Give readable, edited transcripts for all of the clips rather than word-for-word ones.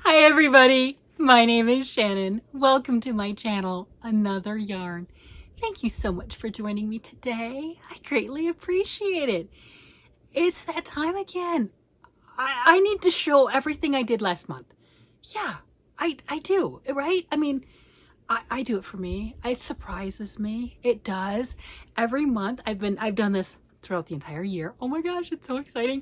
Hi everybody, my name is Shannon. Welcome to my channel, Another Yarn. Thank you so much for joining me today. I greatly appreciate it. It's that time again. I need to show everything I did last month. Yeah, I do, right? I mean, I do it for me. It surprises me. It does. Every month I've done this throughout the entire year. Oh my gosh, it's so exciting.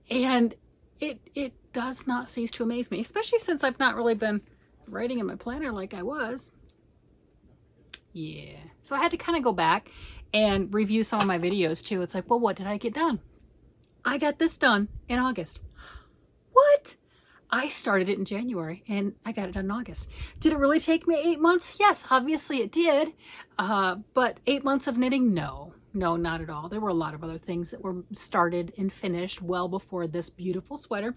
And it does not cease to amaze me, especially since I've not really been writing in my planner like I was. Yeah. So I had to kind of go back and review some of my videos too. It's like, well, what did I get done? I got this done in August. What? I started it in January and I got it done in August. Did it really take me 8 months? Yes, obviously it did. But 8 months of knitting? No, not at all. There were a lot of other things that were started and finished well before this beautiful sweater.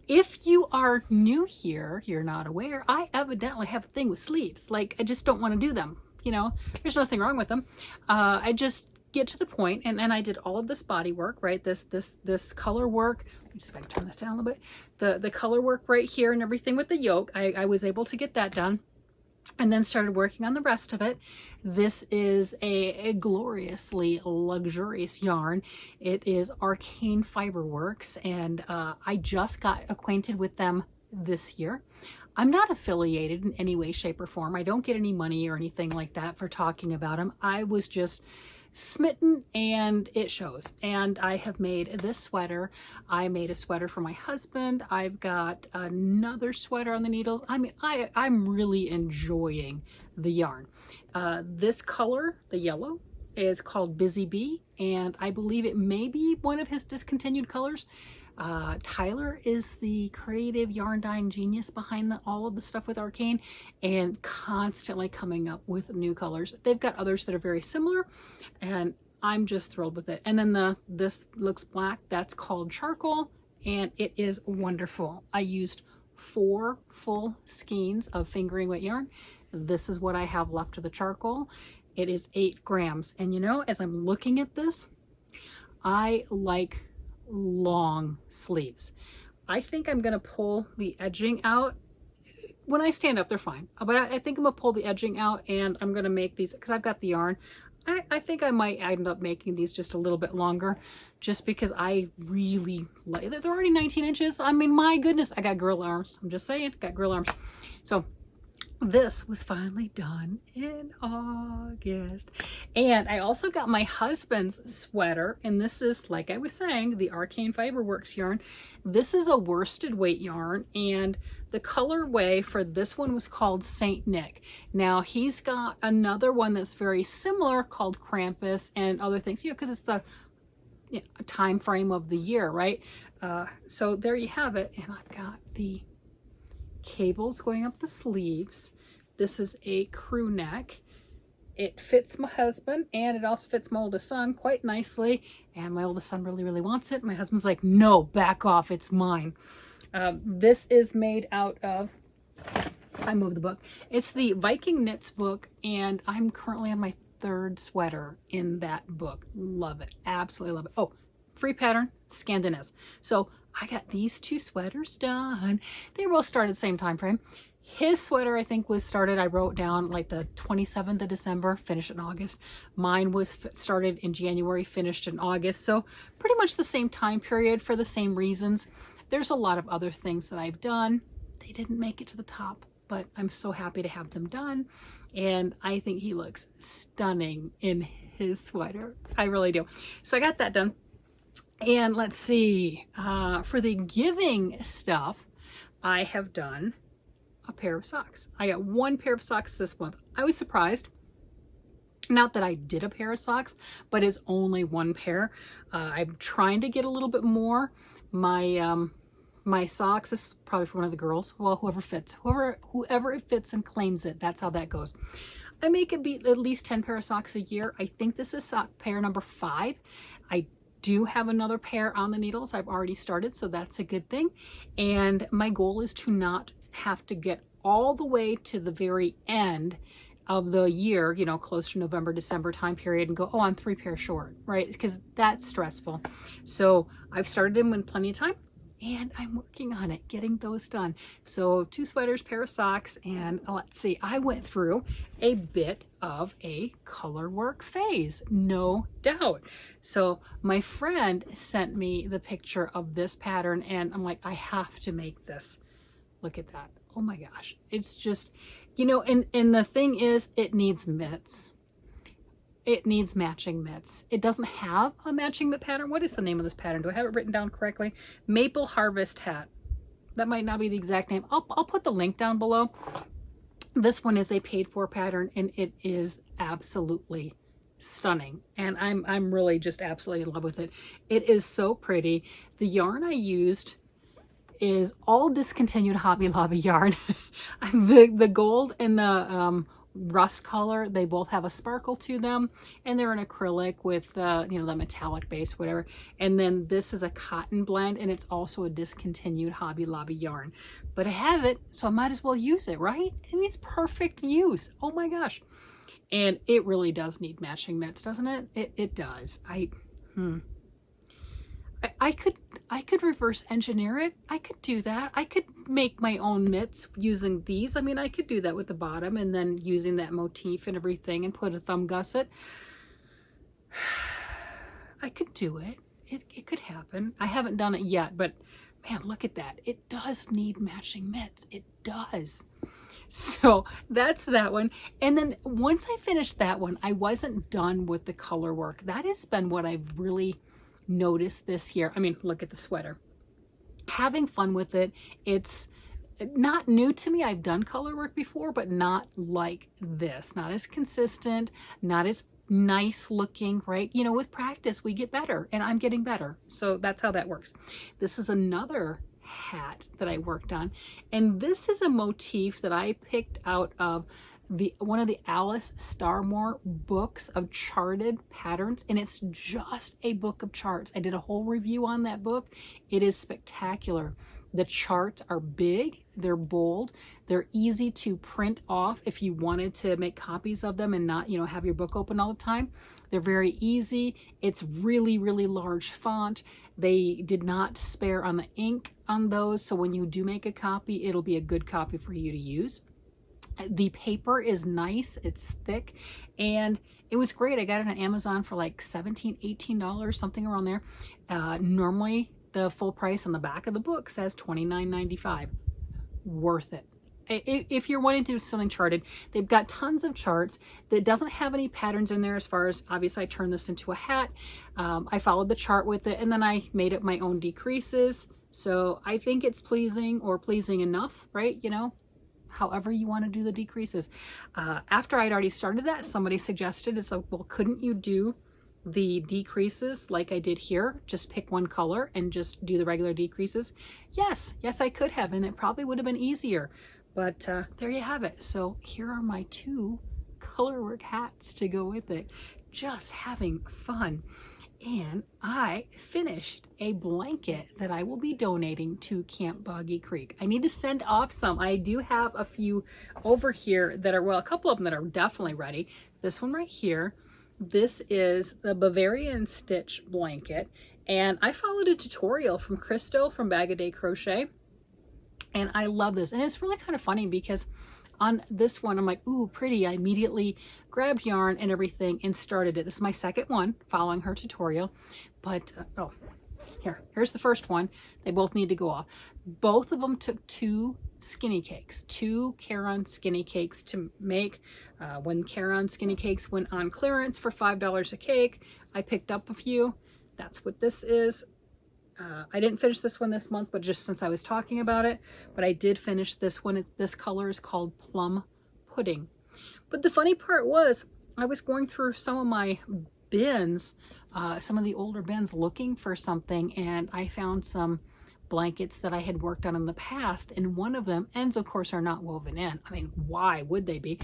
If you are new here, you're not aware, I evidently have a thing with sleeves. Like, I just don't want to do them. You know, there's nothing wrong with them. I just get to the point, and I did all of this body work, right? This color work. I'm just going to turn this down a little bit. The color work right here and everything with the yoke. I was able to get that done, and then started working on the rest of it. This is a gloriously luxurious yarn. It is Arcane Fiberworks, and I just got acquainted with them this year. I'm not affiliated in any way, shape, or form. I don't get any money or anything like that for talking about them. I was just smitten, and it shows. And I have made this sweater. I made a sweater for my husband. I've got another sweater on the needles. I mean, I'm really enjoying the yarn. This color, the yellow, is called Busy Bee, and I believe it may be one of his discontinued colors. Tyler is the creative yarn dyeing genius behind all of the stuff with Arcane, and constantly coming up with new colors. They've got others that are very similar, and I'm just thrilled with it. And then this looks black. That's called Charcoal, and it is wonderful. I used 4 full skeins of fingering weight yarn. This is what I have left of the charcoal. It is 8 grams. And you know, as I'm looking at this, I like long sleeves. I think I'm gonna pull the edging out. When I stand up, they're fine, but I think I'm gonna pull the edging out, and I'm gonna make these, because I've got the yarn. I think I might end up making these just a little bit longer, just because I really like. They're already 19 inches. I mean, my goodness, I got grill arms. I'm just saying, got grill arms. So this was finally done in August. And I also got my husband's sweater, and this is, like I was saying, the Arcane Fiberworks yarn. This is a worsted weight yarn, and the colorway for this one was called Saint Nick. Now he's got another one that's very similar called Krampus and other things, you know, because it's the time frame of the year, right? So there you have it. And I've got the cables going up the sleeves. This is a crew neck. It fits my husband, and it also fits my oldest son quite nicely, and my oldest son really wants it. My husband's like, no, back off, it's mine. This is made out of, I moved the book, it's the Viking Knits book, and I'm currently on my 3rd sweater in that book. Love it, absolutely love it. Oh, free pattern, Scandens. So I got these 2 sweaters done. They both started the same time frame. His sweater, I think, was started, I wrote down like the 27th of December, finished in August. Mine was started in January, finished in August. So pretty much the same time period for the same reasons. There's a lot of other things that I've done. They didn't make it to the top, but I'm so happy to have them done. And I think he looks stunning in his sweater. I really do. So I got that done. And let's see, for the giving stuff, I have done a pair of socks. I got 1 pair of socks this month. I was surprised. Not that I did a pair of socks, but it's only 1 pair. I'm trying to get a little bit more. My socks, this is probably for one of the girls. Well, whoever it fits and claims it, that's how that goes. I make it be at least 10 pair of socks a year. I think this is sock pair number 5. I do have another pair on the needles. I've already started, so that's a good thing. And my goal is to not have to get all the way to the very end of the year, you know, close to November, December time period, and go, oh, I'm 3 pairs short, right? Because that's stressful. So I've started them in plenty of time. and I'm working on it, getting those done. So 2 sweaters, pair of socks, and let's see, I went through a bit of a color work phase, no doubt. So my friend sent me the picture of this pattern, and I'm like, I have to make this. Look at that. Oh my gosh. It's just, you know, and the thing is, it needs mitts. It needs matching mitts. It doesn't have a matching mitt pattern. What is the name of this pattern? Do I have it written down correctly? Maple Harvest Hat. That might not be the exact name. I'll put the link down below. This one is a paid for pattern, and it is absolutely stunning. And I'm really just absolutely in love with it. It is so pretty. The yarn I used is all discontinued Hobby Lobby yarn. The gold and the rust color, they both have a sparkle to them, and they're an acrylic with you know, the metallic base, whatever. And then this is a cotton blend, and it's also a discontinued Hobby Lobby yarn. But I have it, so I might as well use it, right? It needs perfect use. Oh my gosh. And it really does need matching mitts, doesn't it? It does. I could reverse engineer it. I could do that. I could make my own mitts using these. I mean, I could do that with the bottom and then using that motif and everything and put a thumb gusset. I could do it. It could happen. I haven't done it yet, but man, look at that. It does need matching mitts. It does. So that's that one. And then once I finished that one, I wasn't done with the color work. That has been what I've really noticed this year. I mean, look at the sweater. Having fun with it. It's not new to me. I've done color work before, but not like this. Not as consistent, not as nice looking, right? You know, with practice, we get better, and I'm getting better. So that's how that works. This is another hat that I worked on, and this is a motif that I picked out of one of the Alice Startmore books of charted patterns, and it's just a book of charts. I did a whole review on that book. It is spectacular. The charts are big, they're bold, they're easy to print off if you wanted to make copies of them and not, you know, have your book open all the time. They're very easy. It's really, really large font. They did not spare on the ink on those, so when you do make a copy, it'll be a good copy for you to use. The paper is nice, it's thick, and it was great. I got it on Amazon for like $17, $18, something around there. Normally, the full price on the back of the book says $29.95. Worth it. If you're wanting to do something charted, they've got tons of charts. That doesn't have any patterns in there as far as, obviously I turned this into a hat. I followed the chart with it, and then I made up my own decreases. So I think it's pleasing, or pleasing enough, right? You know, however you want to do the decreases. After I'd already started that, somebody suggested, it's like, well, couldn't you do the decreases like I did here? Just pick one color and just do the regular decreases? Yes, I could have, and it probably would have been easier. But there you have it. So here are my 2 colorwork hats to go with it. Just having fun. And I finished a blanket that I will be donating to Camp Boggy Creek. I need to send off some. I do have a few over here that are, well, a couple of them that are definitely ready. This one right here. This is the Bavarian Stitch blanket. And I followed a tutorial from Crystal from Bag a Day Crochet. And I love this. And it's really kind of funny because on this one, I'm like, ooh, pretty. I immediately grabbed yarn and everything and started it. This is my second one following her tutorial. But, oh, here's the first one. They both need to go off. Both of them took 2 skinny cakes, 2 Caron skinny cakes to make. When Caron skinny cakes went on clearance for $5 a cake, I picked up a few. That's what this is. I didn't finish this one this month, but just since I was talking about it, but I did finish this one. This color is called Plum Pudding. But the funny part was, I was going through some of my bins, some of the older bins, looking for something, and I found some blankets that I had worked on in the past, and one of them, ends of course are not woven in. I mean, why would they be?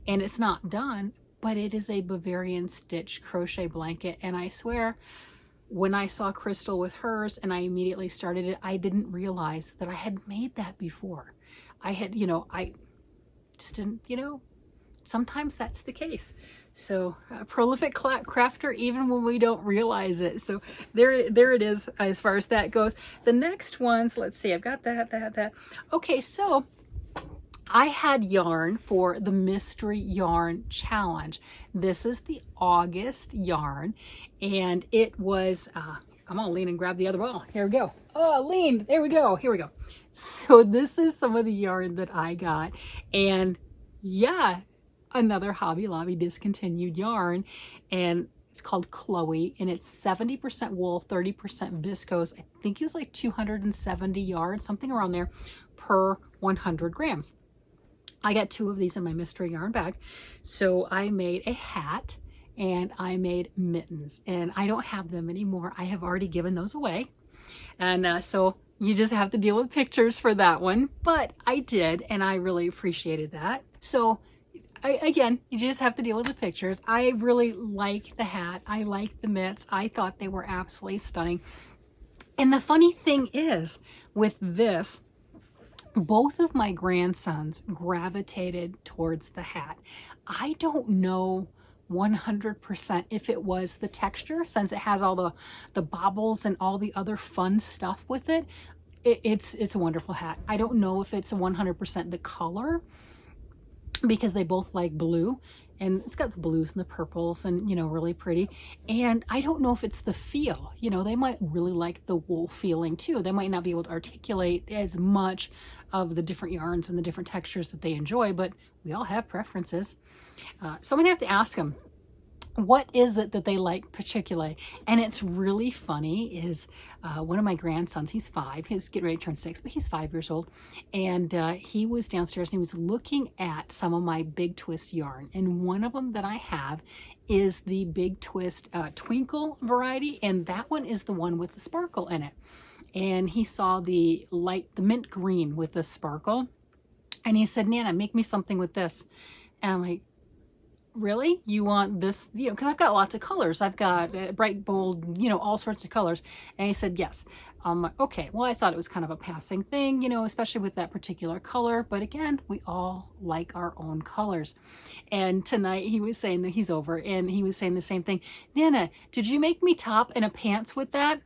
And it's not done, but it is a Bavarian Stitch crochet blanket, and I swear, when I saw Crystal with hers and I immediately started it, I didn't realize that I had made that before. I had, you know, I just didn't, you know, sometimes that's the case. So a prolific crafter even when we don't realize it. So there it is as far as that goes. The next ones, let's see, I've got that. Okay, so I had yarn for the Mystery Yarn Challenge. This is the August yarn, and it was, I'm gonna lean and grab the other ball. Here we go. Oh, lean, there we go, here we go. So this is some of the yarn that I got, and yeah, another Hobby Lobby discontinued yarn, and it's called Chloe, and it's 70% wool, 30% viscose. I think it was like 270 yards, something around there, per 100 grams. I got 2 of these in my mystery yarn bag. So I made a hat and I made mittens, and I don't have them anymore. I have already given those away. And so you just have to deal with pictures for that one, but I did, and I really appreciated that. So again, you just have to deal with the pictures. I really like the hat. I like the mitts. I thought they were absolutely stunning. And the funny thing is with this, both of my grandsons gravitated towards the hat. I don't know 100% if it was the texture, since it has all the baubles and all the other fun stuff with it. It's a wonderful hat. I don't know if it's a 100% the color, because they both like blue, and it's got the blues and the purples and, you know, really pretty. And I don't know if it's the feel, you know, they might really like the wool feeling too. They might not be able to articulate as much of the different yarns and the different textures that they enjoy, but we all have preferences. So I'm gonna have to ask them, what is it that they like particularly? And it's really funny is one of my grandsons, he's 5, he's getting ready to turn 6, but he's 5 years old, and he was downstairs and he was looking at some of my Big Twist yarn, and one of them that I have is the Big Twist Twinkle variety, and that one is the one with the sparkle in it. And he saw the mint green with the sparkle, and he said, Nana, make me something with this. And I'm like, really? You want this? You know, because I've got lots of colors. I've got bright, bold, you know, all sorts of colors. And he said, yes. Okay, well, I thought it was kind of a passing thing, you know, especially with that particular color. But again, we all like our own colors. And tonight he was saying that he's over, and he was saying the same thing. Nana, did you make me top and a pants with that?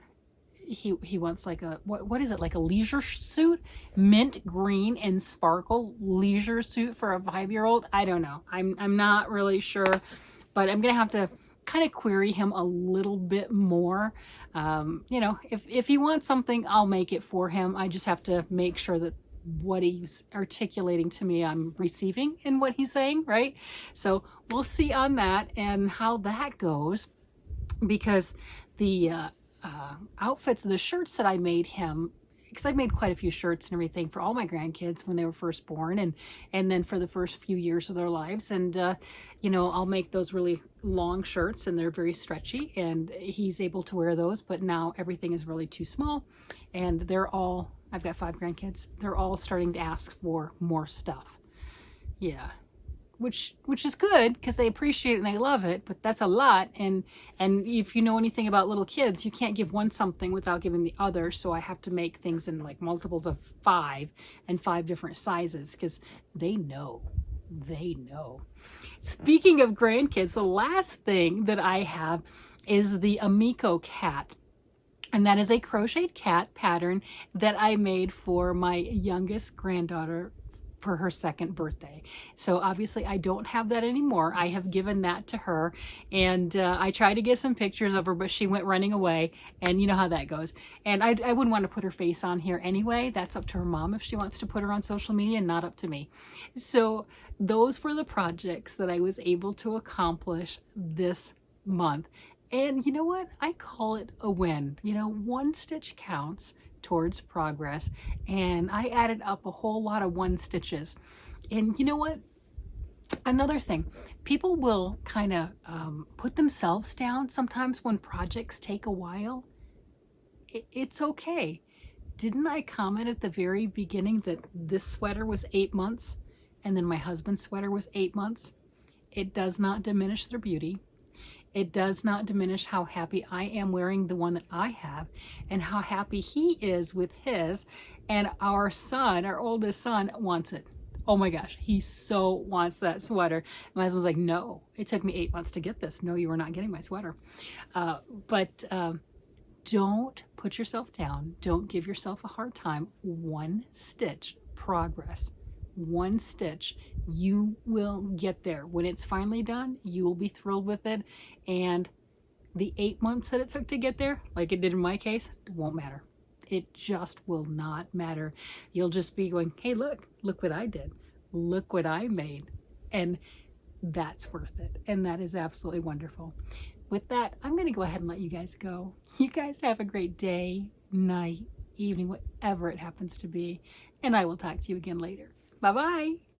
He wants like a, what is it, like a leisure suit? Mint green and sparkle leisure suit for a 5-year-old? I don't know. I'm not really sure, but I'm gonna have to kind of query him a little bit more. You know, if he wants something, I'll make it for him. I just have to make sure that what he's articulating to me, I'm receiving in what he's saying, right? So we'll see on that and how that goes, because the outfits, the shirts that I made him, because I made quite a few shirts and everything for all my grandkids when they were first born, and then for the first few years of their lives. And you know, I'll make those really long shirts, and they're very stretchy, and he's able to wear those. But now everything is really too small, and they're all, I've got 5 grandkids, they're all starting to ask for more stuff. Yeah. Which is good, because they appreciate it and they love it, but that's a lot. And if you know anything about little kids, you can't give one something without giving the other. So I have to make things in like multiples of 5 and 5 different sizes, because they know. Speaking of grandkids, the last thing that I have is the Amico cat. And that is a crocheted cat pattern that I made for my youngest granddaughter for her 2nd birthday. So obviously I don't have that anymore. I have given that to her, and I tried to get some pictures of her, but she went running away, and you know how that goes. And I wouldn't want to put her face on here anyway. That's up to her mom if she wants to put her on social media, and not up to me. So those were the projects that I was able to accomplish this month. And you know what? I call it a win. You know, 1 stitch counts towards progress, and I added up a whole lot of 1 stitches. And you know what? Another thing, people will kind of put themselves down sometimes when projects take a while. It's okay. Didn't I comment at the very beginning that this sweater was 8 months, and then my husband's sweater was 8 months? It does not diminish their beauty. It does not diminish how happy I am wearing the one that I have, and how happy he is with his. And our son, our oldest son, wants it. oh my gosh, he so wants that sweater. My husband was like, no, it took me 8 months to get this. No, you are not getting my sweater. But don't put yourself down. Don't give yourself a hard time. One stitch progress. One stitch. You will get there. When it's finally done, you will be thrilled with it. And the 8 months that it took to get there, like it did in my case, won't matter. It just will not matter. You'll just be going, hey, look what I did. Look what I made. And that's worth it. And that is absolutely wonderful. With that, I'm going to go ahead and let you guys go. You guys have a great day, night, evening, whatever it happens to be. And I will talk to you again later. Bye-bye.